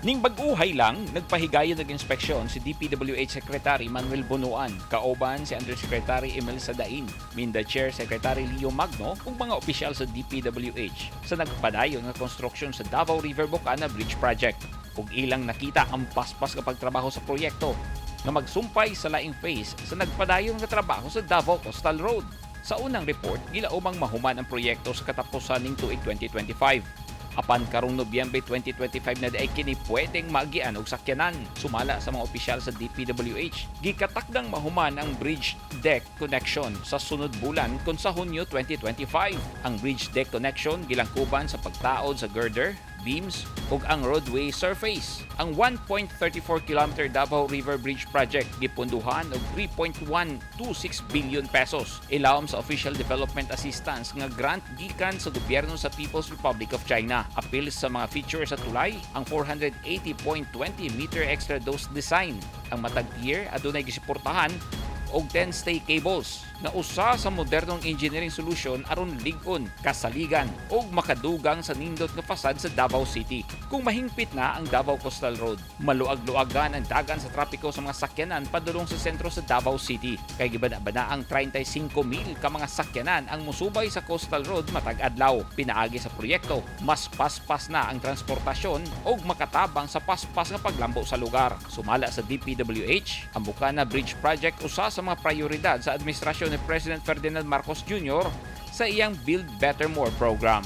Ning bag-uhay lang, nagpahigayon nag-inspeksyon si DPWH Secretary Manuel Bunuan, kauban si Undersecretary Emil Sadain, Minda Chair Secretary Leo Magno ug mga opisyal sa DPWH sa nagpadayon nga konstruksyon sa Davao River Bucana Bridge Project. Ug ilang nakita ang paspas kapag trabaho sa proyekto nga magsumpay sa laing phase sa nagpadayon nga trabaho sa Davao Coastal Road. Sa unang report, gilaumang mahuman ang proyekto sa katapusan ning tuig 2025. Apan karong Nobyembre 2025 na daay kini pwedeng maagian og sakyanan. Sumala sa mga opisyal sa DPWH, gikatakdang mahuman ang bridge deck connection sa sunod bulan kun sa Hunyo 2025. Ang bridge deck connection gilangkuban sa pagtaod sa girder, beams ug ang roadway surface. Ang 1.34-kilometer Davao River Bridge Project gipondohan og 3.126 billion pesos. Ilawom sa Official Development Assistance nga grant gikan sa gobyerno sa People's Republic of China. Apil sa mga features sa tulay, ang 480.20-meter extra dose design. Ang matag tier adunay gisuportahan og 10 stay cables na usa sa modernong engineering solution aron lig-on, kasaligan ug makadugang sa nindot nga fasad sa Davao City. Kung mahingpit na ang Davao Coastal Road, maluag-luagan ang dagan sa trapiko sa mga sakyanan padulong sa sentro sa Davao City. Kay gibana-bana ang 35,000 ka mga sakyanan ang musubay sa Coastal Road matag adlaw. Pinaagi sa proyekto, mas paspas na ang transportasyon ug makatabang sa paspas nga paglambo sa lugar. Sumala sa DPWH, ang Bucana Bridge Project usa sa mga prioridad sa administrasyon ni President Ferdinand Marcos Jr. sa iyang Build Better More program.